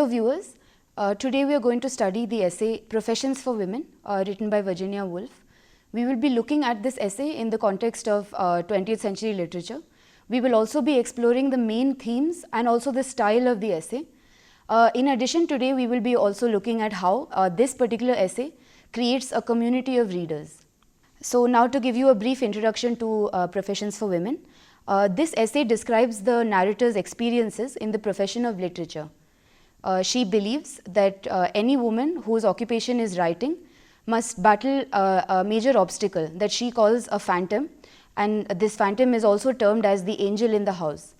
Hello viewers, today we are going to study the essay Professions for Women written by Virginia Woolf. We will be looking at this essay in the context of 20th century literature. We will also be exploring the main themes and also the style of the essay. In addition, today we will be also looking at how this particular essay creates a community of readers. So now to give you a brief introduction to Professions for Women. This essay describes the narrator's experiences in the profession of literature. She believes that any woman whose occupation is writing must battle a major obstacle that she calls a phantom, and this phantom is also termed as the angel in the house.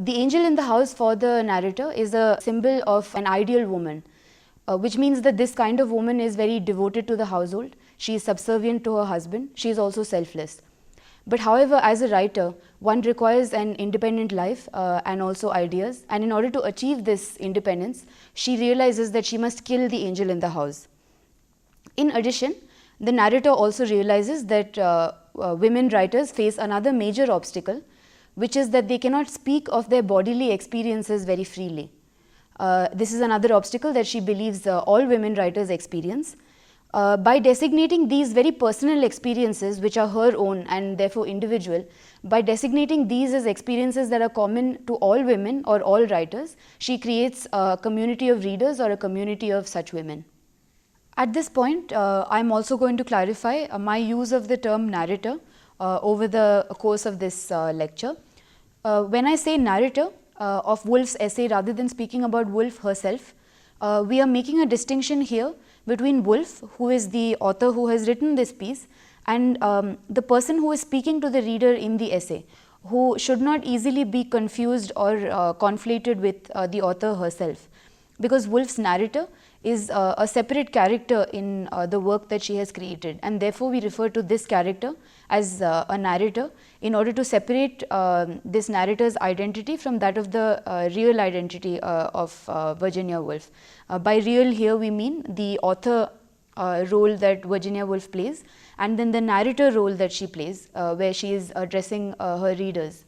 The angel in the house for the narrator is a symbol of an ideal woman, which means that this kind of woman is very devoted to the household. She is subservient to her husband. She is also selfless. But however, as a writer, one requires an independent life and also ideas, and in order to achieve this independence, she realizes that she must kill the angel in the house. In addition, the narrator also realizes that women writers face another major obstacle, which is that they cannot speak of their bodily experiences very freely. This is another obstacle that she believes all women writers experience. By designating these very personal experiences, which are her own and therefore individual, by designating these as experiences that are common to all women or all writers, she creates a community of readers or a community of such women. At this point, I am also going to clarify my use of the term narrator over the course of this lecture. When I say narrator of Woolf's essay, rather than speaking about Woolf herself, we are making a distinction here between Woolf, who is the author who has written this piece, and the person who is speaking to the reader in the essay, who should not easily be confused or conflated with the author herself, because Woolf's narrator is a separate character in the work that she has created, and therefore we refer to this character as a narrator in order to separate this narrator's identity from that of the real identity of Virginia Woolf. By real here we mean the author role that Virginia Woolf plays, and then the narrator role that she plays, where she is addressing her readers.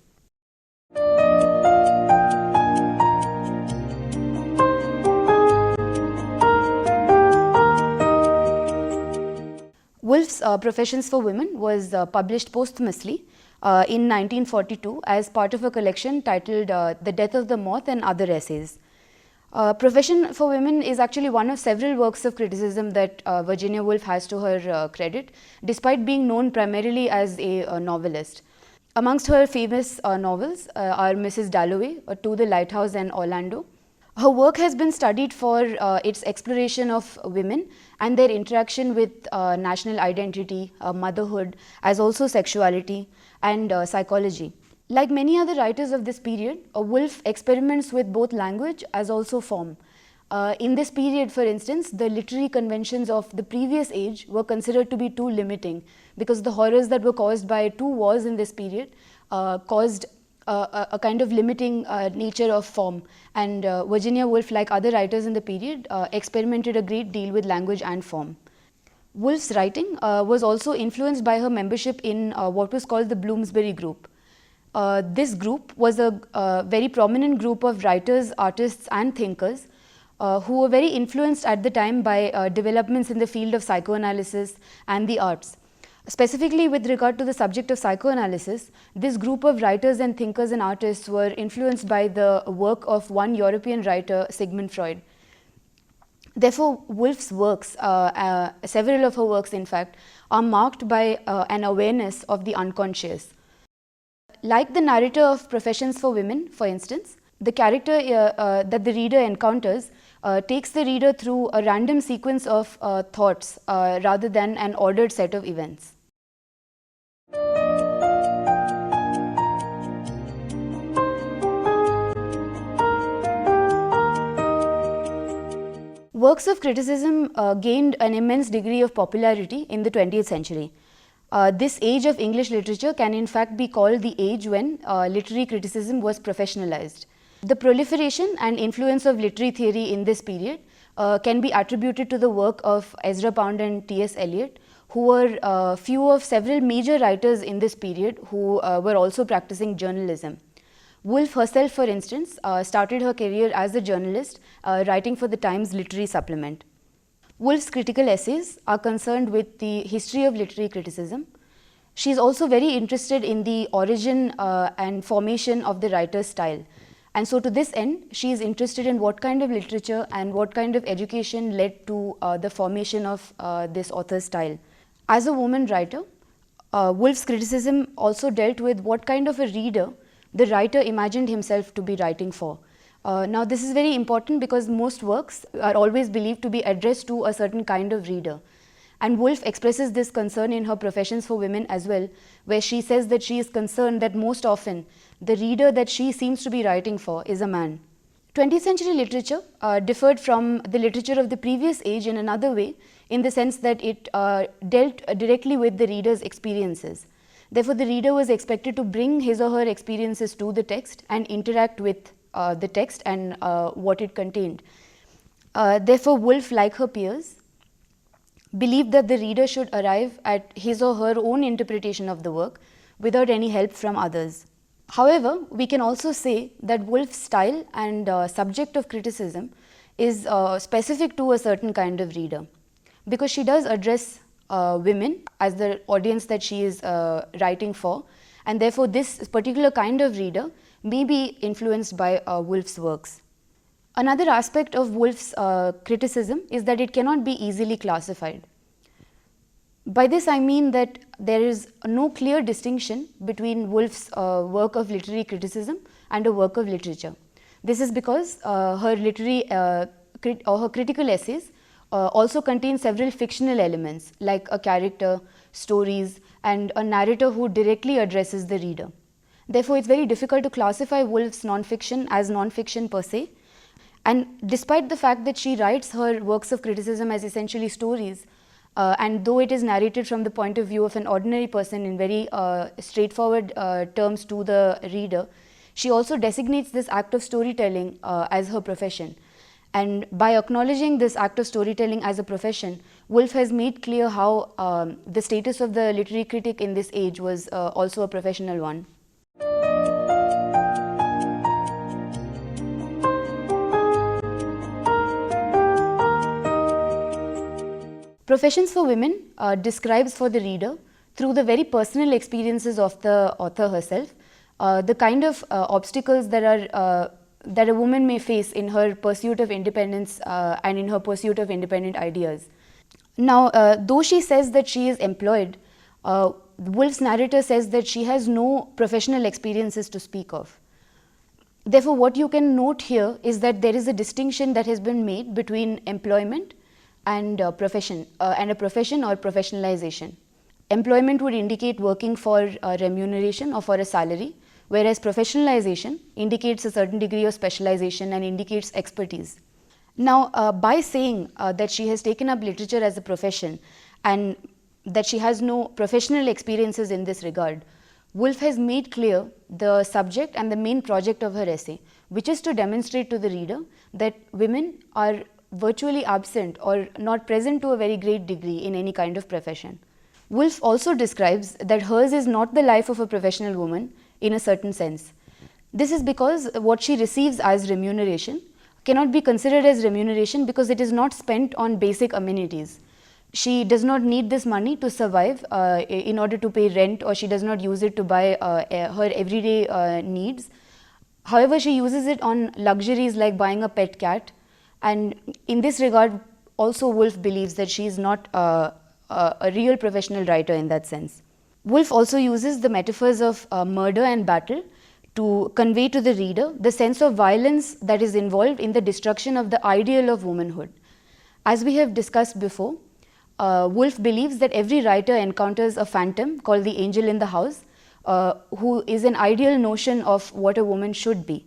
Woolf's Professions for Women was published posthumously in 1942 as part of a collection titled The Death of the Moth and Other Essays. Profession for Women is actually one of several works of criticism that Virginia Woolf has to her credit, despite being known primarily as a novelist. Amongst her famous novels are Mrs. Dalloway, To the Lighthouse and Orlando. Her work has been studied for its exploration of women and their interaction with national identity, motherhood, as also sexuality and psychology. Like many other writers of this period, Woolf experiments with both language as also form. In this period, for instance, the literary conventions of the previous age were considered to be too limiting, because the horrors that were caused by two wars in this period caused a kind of limiting nature of form, and Virginia Woolf, like other writers in the period, experimented a great deal with language and form. Woolf's writing was also influenced by her membership in what was called the Bloomsbury Group. This group was a very prominent group of writers, artists and thinkers who were very influenced at the time by developments in the field of psychoanalysis and the arts. Specifically with regard to the subject of psychoanalysis, this group of writers and thinkers and artists were influenced by the work of one European writer, Sigmund Freud. Therefore, Woolf's works, several of her works in fact, are marked by an awareness of the unconscious. Like the narrator of Professions for Women, for instance, the character that the reader encounters takes the reader through a random sequence of thoughts rather than an ordered set of events. Works of criticism gained an immense degree of popularity in the 20th century. This age of English literature can in fact be called the age when literary criticism was professionalized. The proliferation and influence of literary theory in this period can be attributed to the work of Ezra-pound and T.S. Eliot, who were few of several major writers in this period who were also practicing journalism. Woolf herself, for instance, started her career as a journalist, writing for the Times literary supplement. Woolf's critical essays are concerned with the history of literary criticism. She is also very interested in the origin and formation of the writer's style. And so to this end, she is interested in what kind of literature and what kind of education led to the formation of this author's style. As a woman writer, Woolf's criticism also dealt with what kind of a reader the writer imagined himself to be writing for. Now this is very important because most works are always believed to be addressed to a certain kind of reader. And Woolf expresses this concern in her Professions for Women as well, where she says that she is concerned that most often the reader that she seems to be writing for is a man. 20th century literature differed from the literature of the previous age in another way, in the sense that it dealt directly with the reader's experiences. Therefore, the reader was expected to bring his or her experiences to the text and interact with the text and what it contained. Therefore, Woolf, like her peers, believed that the reader should arrive at his or her own interpretation of the work without any help from others. However, we can also say that Woolf's style and subject of criticism is specific to a certain kind of reader, because she does address women as the audience that she is writing for, and therefore this particular kind of reader may be influenced by Woolf's works. Another aspect of Woolf's criticism is that it cannot be easily classified. By this I mean that there is no clear distinction between Woolf's work of literary criticism and a work of literature. This is because her literary or her critical essays also contain several fictional elements like a character, stories, and a narrator who directly addresses the reader. Therefore, it's very difficult to classify Woolf's non-fiction as non-fiction per se. And despite the fact that she writes her works of criticism as essentially stories, and though it is narrated from the point of view of an ordinary person in very straightforward terms to the reader, she also designates this act of storytelling as her profession. And by acknowledging this act of storytelling as a profession, Woolf has made clear how the status of the literary critic in this age was also a professional one. Professions for Women describes for the reader, through the very personal experiences of the author herself, the kind of obstacles that a woman may face in her pursuit of independence and in her pursuit of independent ideas. Now, though she says that she is employed, Woolf's narrator says that she has no professional experiences to speak of. Therefore, what you can note here is that there is a distinction that has been made between employment and profession, and a profession or professionalization. Employment would indicate working for remuneration or for a salary, whereas professionalization indicates a certain degree of specialization and indicates expertise. Now, by saying that she has taken up literature as a profession and that she has no professional experiences in this regard, Woolf has made clear the subject and the main project of her essay, which is to demonstrate to the reader that women are virtually absent or not present to a very great degree in any kind of profession. Woolf also describes that hers is not the life of a professional woman in a certain sense. This is because what she receives as remuneration cannot be considered as remuneration because it is not spent on basic amenities. She does not need this money to survive in order to pay rent, or she does not use it to buy her everyday needs. However, she uses it on luxuries like buying a pet cat, and in this regard also Woolf believes that she is not a real professional writer in that sense. Woolf also uses the metaphors of murder and battle to convey to the reader the sense of violence that is involved in the destruction of the ideal of womanhood. As we have discussed before, Woolf believes that every writer encounters a phantom called the angel in the house, who is an ideal notion of what a woman should be.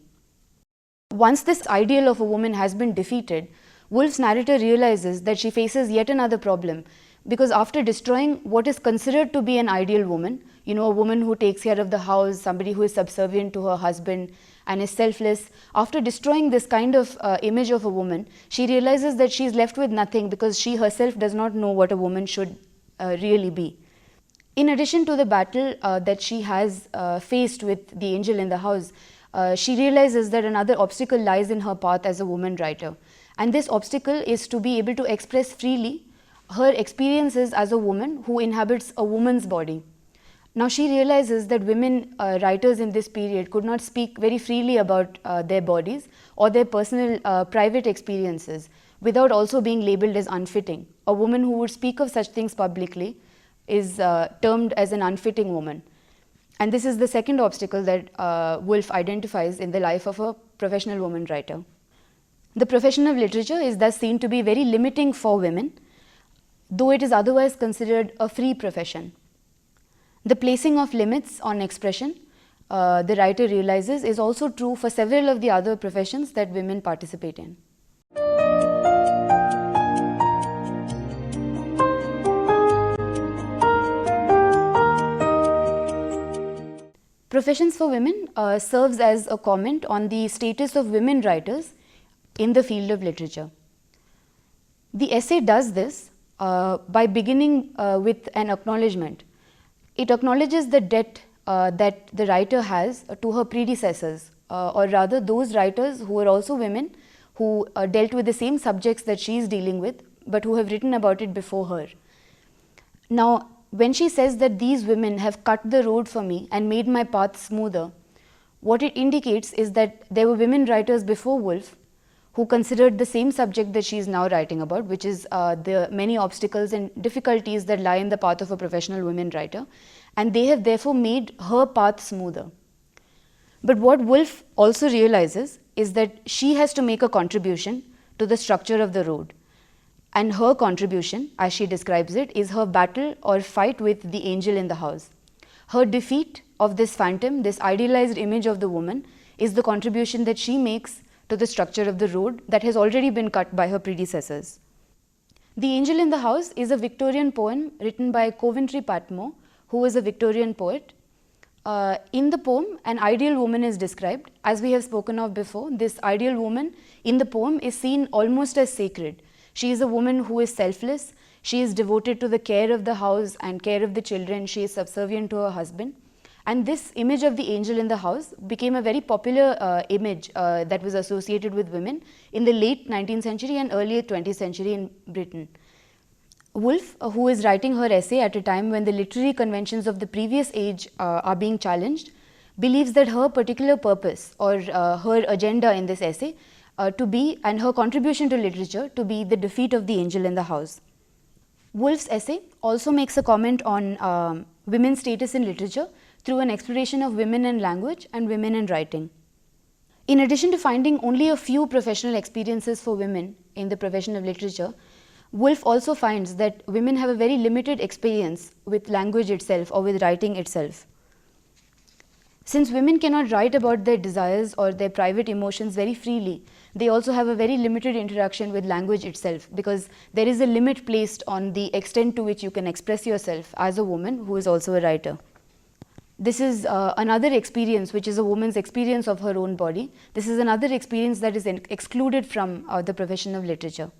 Once this ideal of a woman has been defeated, Woolf's narrator realizes that she faces yet another problem, because after destroying what is considered to be an ideal woman, a woman who takes care of the house, somebody who is subservient to her husband and is selfless, after destroying this kind of image of a woman, she realizes that she is left with nothing because she herself does not know what a woman should really be. In addition to the battle that she has faced with the angel in the house, she realizes that another obstacle lies in her path as a woman writer. And this obstacle is to be able to express freely her experiences as a woman who inhabits a woman's body. Now she realizes that women writers in this period could not speak very freely about their bodies or their personal private experiences without also being labeled as unfitting. A woman who would speak of such things publicly is termed as an unfitting woman. And this is the second obstacle that Woolf identifies in the life of a professional woman writer. The profession of literature is thus seen to be very limiting for women, though it is otherwise considered a free profession. The placing of limits on expression, the writer realizes, is also true for several of the other professions that women participate in. Professions for Women serves as a comment on the status of women writers in the field of literature. The essay does this by beginning with an acknowledgement. It acknowledges the debt that the writer has to her predecessors, or rather those writers who are also women who dealt with the same subjects that she is dealing with, but who have written about it before her. Now, when she says that these women have cut the road for me and made my path smoother, what it indicates is that there were women writers before Woolf who considered the same subject that she is now writing about, which is the many obstacles and difficulties that lie in the path of a professional women writer, and they have therefore made her path smoother. But what Woolf also realizes is that she has to make a contribution to the structure of the road, and her contribution, as she describes it, is her battle or fight with the angel in the house. Her defeat of this phantom, this idealized image of the woman, is the contribution that she makes to the structure of the road that has already been cut by her predecessors. The Angel in the House is a Victorian poem written by Coventry Patmore, who was a Victorian poet. In the poem, an ideal woman is described. As we have spoken of before, this ideal woman in the poem is seen almost as sacred. She is a woman who is selfless, she is devoted to the care of the house and care of the children, she is subservient to her husband. And this image of the angel in the house became a very popular image that was associated with women in the late 19th century and early 20th century in Britain. Woolf, who is writing her essay at a time when the literary conventions of the previous age are being challenged, believes that her particular purpose or her agenda in this essay to be, and her contribution to literature, to be the defeat of the angel in the house. Woolf's essay also makes a comment on women's status in literature through an exploration of women in language and women in writing. In addition to finding only a few professional experiences for women in the profession of literature, Woolf also finds that women have a very limited experience with language itself or with writing itself. Since women cannot write about their desires or their private emotions very freely, they also have a very limited interaction with language itself, because there is a limit placed on the extent to which you can express yourself as a woman who is also a writer. This is another experience, which is a woman's experience of her own body. This is another experience that is excluded from the profession of literature.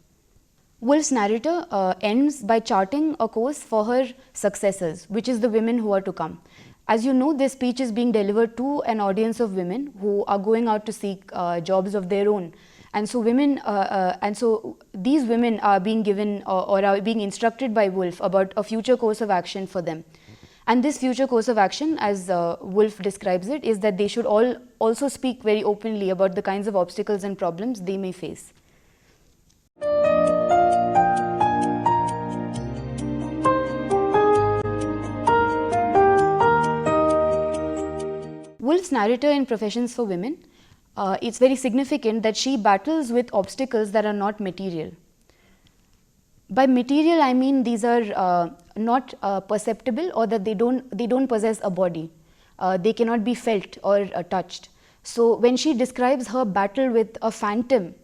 Woolf's narrator ends by charting a course for her successors, which is the women who are to come. As you know, this speech is being delivered to an audience of women who are going out to seek jobs of their own. And so these women are being given or are being instructed by Woolf about a future course of action for them. And this future course of action, as Woolf describes it, is that they should all also speak very openly about the kinds of obstacles and problems they may face. Woolf's narrator in Professions for Women, it's very significant that she battles with obstacles that are not material. By material, I mean these are not perceptible, or that they don't possess a body. They cannot be felt or touched. So when she describes her battle with a phantom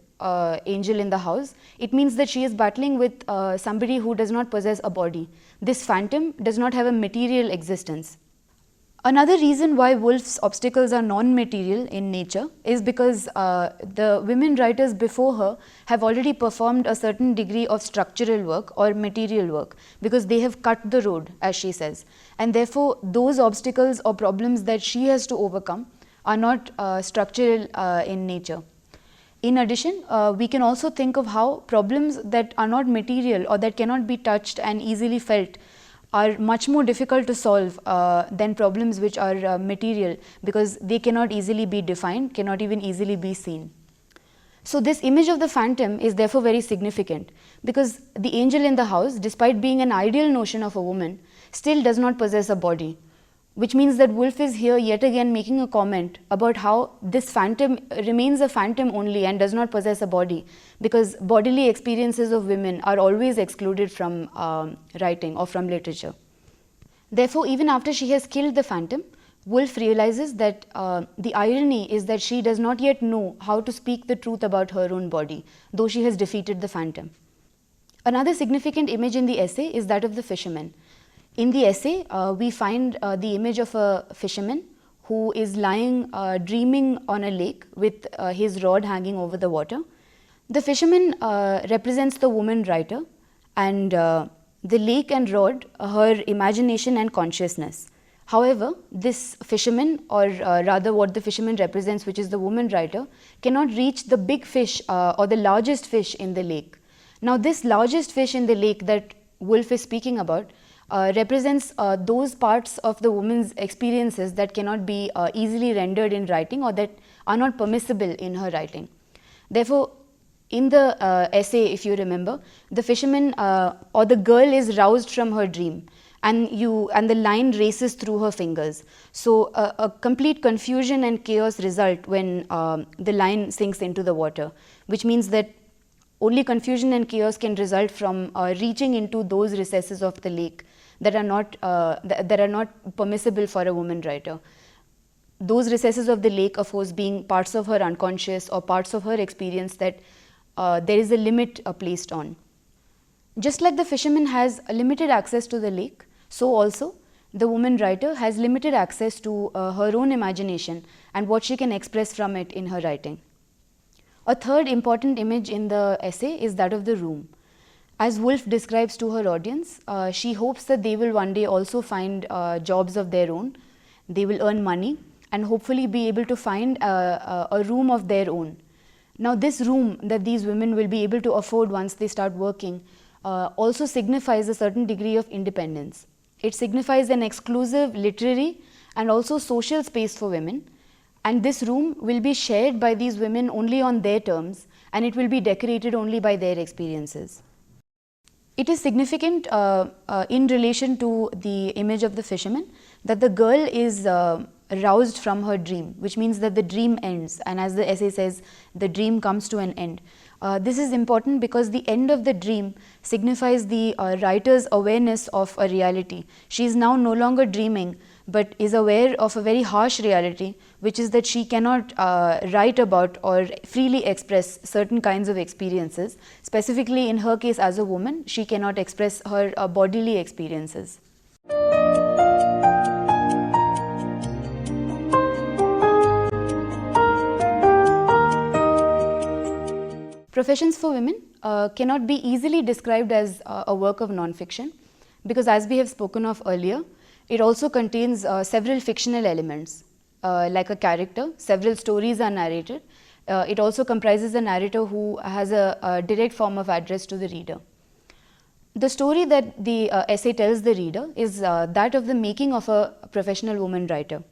angel in the house, it means that she is battling with somebody who does not possess a body. This phantom does not have a material existence. Another reason why Woolf's obstacles are non-material in nature is because the women writers before her have already performed a certain degree of structural work or material work, because they have cut the road, as she says, and therefore those obstacles or problems that she has to overcome are not structural in nature. In addition, we can also think of how problems that are not material or that cannot be touched and easily felt are much more difficult to solve than problems which are material, because they cannot easily be defined, cannot even easily be seen. So this image of the phantom is therefore very significant, because the angel in the house, despite being an ideal notion of a woman, still does not possess a body, which means that Woolf is here yet again making a comment about how this phantom remains a phantom only and does not possess a body, because bodily experiences of women are always excluded from writing or from literature. Therefore, even after she has killed the phantom, Woolf realizes that the irony is that she does not yet know how to speak the truth about her own body, though she has defeated the phantom. Another significant image in the essay is that of the fisherman. In the essay, we find the image of a fisherman who is lying dreaming on a lake with his rod hanging over the water. The fisherman represents the woman writer, and the lake and rod her imagination and consciousness. However, this fisherman, or rather what the fisherman represents, which is the woman writer, cannot reach the big fish or the largest fish in the lake. Now, this largest fish in the lake that Woolf is speaking about represents those parts of the woman's experiences that cannot be easily rendered in writing, or that are not permissible in her writing. Therefore, in the essay, if you remember, the fisherman or the girl is roused from her dream, and the line races through her fingers. So a complete confusion and chaos result when the line sinks into the water, which means that only confusion and chaos can result from reaching into those recesses of the lake that are not permissible for a woman writer. Those recesses of the lake, of course, being parts of her unconscious or parts of her experience that there is a limit placed on. Just like the fisherman has limited access to the lake, so also the woman writer has limited access to her own imagination and what she can express from it in her writing. A third important image in the essay is that of the room. As Woolf describes to her audience, she hopes that they will one day also find jobs of their own, they will earn money, and hopefully be able to find a room of their own. Now, this room that these women will be able to afford once they start working also signifies a certain degree of independence. It signifies an exclusive literary and also social space for women, and this room will be shared by these women only on their terms, and it will be decorated only by their experiences. It is significant in relation to the image of the fisherman that the girl is roused from her dream, which means that the dream ends, and as the essay says, the dream comes to an end. This is important because the end of the dream signifies the writer's awareness of a reality. She is now no longer dreaming, but is aware of a very harsh reality, which is that she cannot write about or freely express certain kinds of experiences. Specifically in her case as a woman, she cannot express her bodily experiences. Professions for Women cannot be easily described as a work of non-fiction, because as we have spoken of earlier, it also contains several fictional elements. Like a character, several stories are narrated. It also comprises a narrator who has a direct form of address to the reader. The story that the essay tells the reader is that of the making of a professional woman writer.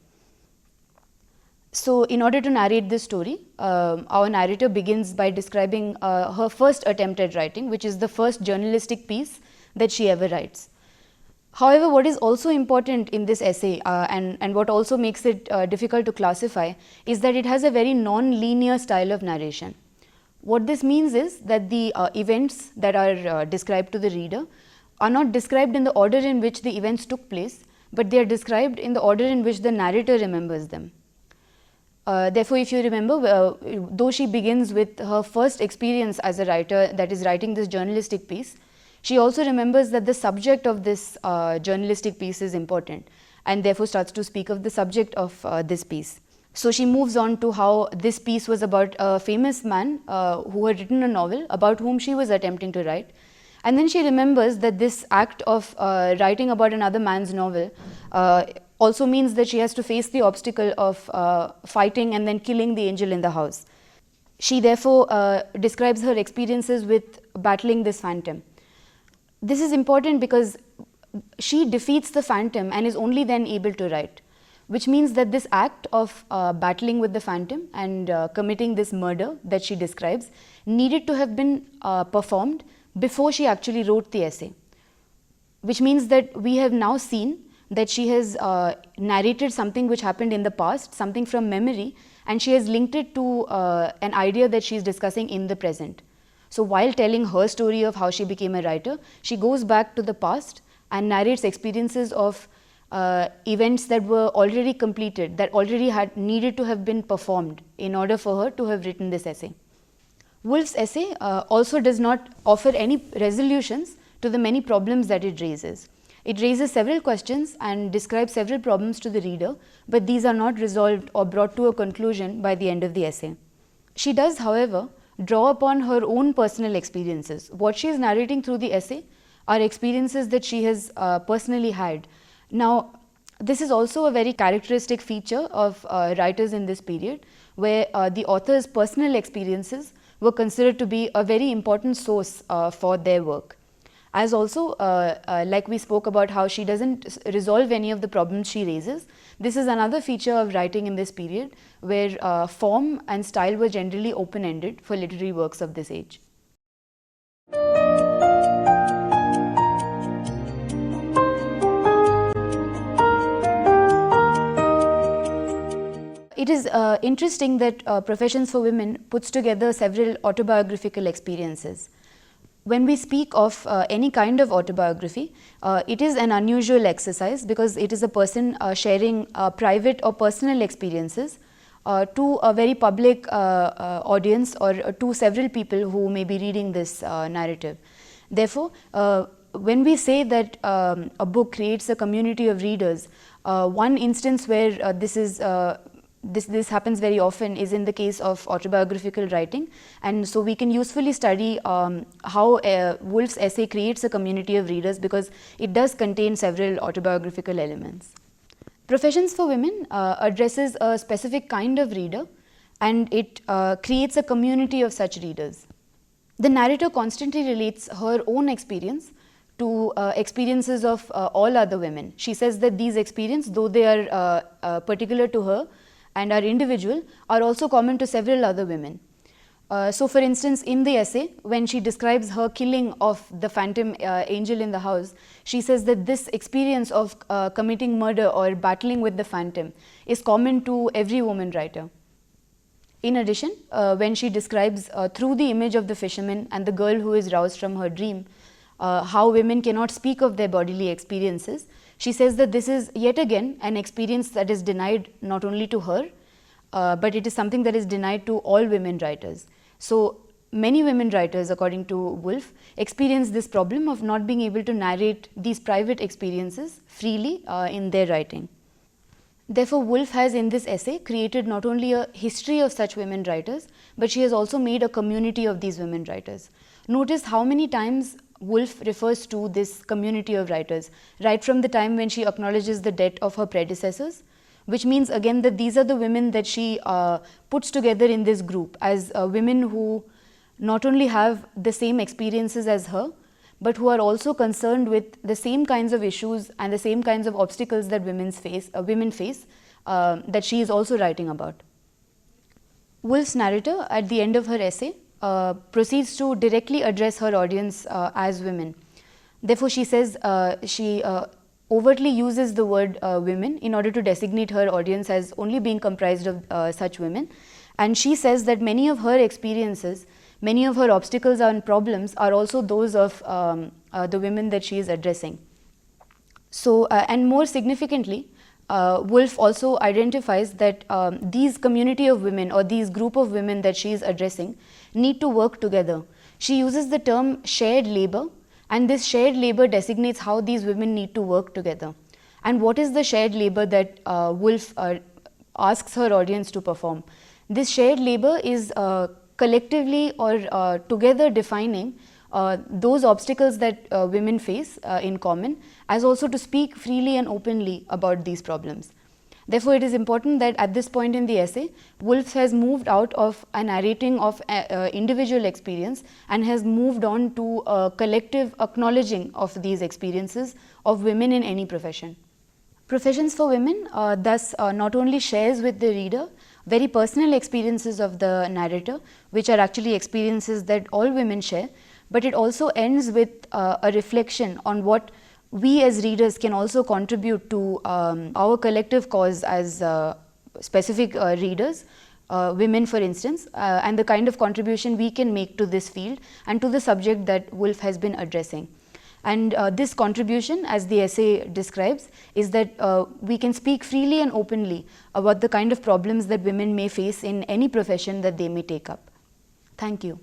So, in order to narrate this story, our narrator begins by describing her first attempt at writing, which is the first journalistic piece that she ever writes. However, what is also important in this essay and what also makes it difficult to classify is that it has a very non-linear style of narration. What this means is that the events that are described to the reader are not described in the order in which the events took place, but they are described in the order in which the narrator remembers them. Therefore, if you remember, though she begins with her first experience as a writer, that is writing this journalistic piece, she also remembers that the subject of this journalistic piece is important, and therefore starts to speak of the subject of this piece. So she moves on to how this piece was about a famous man who had written a novel about whom she was attempting to write, And then she remembers that this act of writing about another man's novel also means that she has to face the obstacle of fighting and then killing the angel in the house. She therefore describes her experiences with battling this phantom. This is important because she defeats the phantom and is only then able to write, which means that this act of battling with the phantom and committing this murder that she describes needed to have been performed before she actually wrote the essay, which means that we have now seen that she has narrated something which happened in the past, something from memory, and she has linked it to an idea that she is discussing in the present. So while telling her story of how she became a writer, she goes back to the past and narrates experiences of events that were already completed, that already had needed to have been performed in order for her to have written this essay. Woolf's essay also does not offer any resolutions to the many problems that it raises. It raises several questions and describes several problems to the reader, but these are not resolved or brought to a conclusion by the end of the essay. She does, however, draw upon her own personal experiences. What she is narrating through the essay are experiences that she has personally had. Now, this is also a very characteristic feature of writers in this period, where the author's personal experiences were considered to be a very important source for their work. As also, like we spoke about how she doesn't resolve any of the problems she raises, this is another feature of writing in this period where form and style were generally open-ended for literary works of this age. It is interesting that Professions for Women puts together several autobiographical experiences. When we speak of any kind of autobiography, it is an unusual exercise because it is a person sharing private or personal experiences to a very public audience or to several people who may be reading this narrative. Therefore, when we say that a book creates a community of readers, one instance where this happens very often is in the case of autobiographical writing, and so we can usefully study how Woolf's essay creates a community of readers because it does contain several autobiographical elements. Professions for Women addresses a specific kind of reader, and it creates a community of such readers. The narrator constantly relates her own experience to experiences of all other women. She says that these experiences, though they are particular to her and are individual, are also common to several other women. So for instance, in the essay, when she describes her killing of the phantom angel in the house, she says that this experience of committing murder or battling with the phantom is common to every woman writer. In addition, when she describes through the image of the fisherman and the girl who is roused from her dream, how women cannot speak of their bodily experiences, she says that this is yet again an experience that is denied not only to her, but it is something that is denied to all women writers. So many women writers, according to Woolf, experience this problem of not being able to narrate these private experiences freely in their writing. Therefore, Woolf has in this essay created not only a history of such women writers, but she has also made a community of these women writers. Notice how many times Woolf refers to this community of writers, right from the time when she acknowledges the death of her predecessors, which means again that these are the women that she puts together in this group as women who not only have the same experiences as her, but who are also concerned with the same kinds of issues and the same kinds of obstacles that women face that she is also writing about. Woolf's narrator, at the end of her essay, proceeds to directly address her audience as women. Therefore, she says she overtly uses the word women in order to designate her audience as only being comprised of such women. And she says that many of her experiences, many of her obstacles and problems are also those of the women that she is addressing. So, and more significantly, Woolf also identifies that these community of women or these group of women that she is addressing need to work together. She uses the term shared labor, and this shared labor designates how these women need to work together. And what is the shared labor that Woolf asks her audience to perform? This shared labor is collectively or together defining those obstacles that women face in common, as also to speak freely and openly about these problems. Therefore, it is important that at this point in the essay, Woolf has moved out of a narrating of individual experience and has moved on to a collective acknowledging of these experiences of women in any profession. Professions for Women thus not only shares with the reader very personal experiences of the narrator, which are actually experiences that all women share, but it also ends with a reflection on what we as readers can also contribute to our collective cause as specific readers, women for instance, and the kind of contribution we can make to this field and to the subject that Woolf has been addressing. And this contribution, as the essay describes, is that we can speak freely and openly about the kind of problems that women may face in any profession that they may take up. Thank you.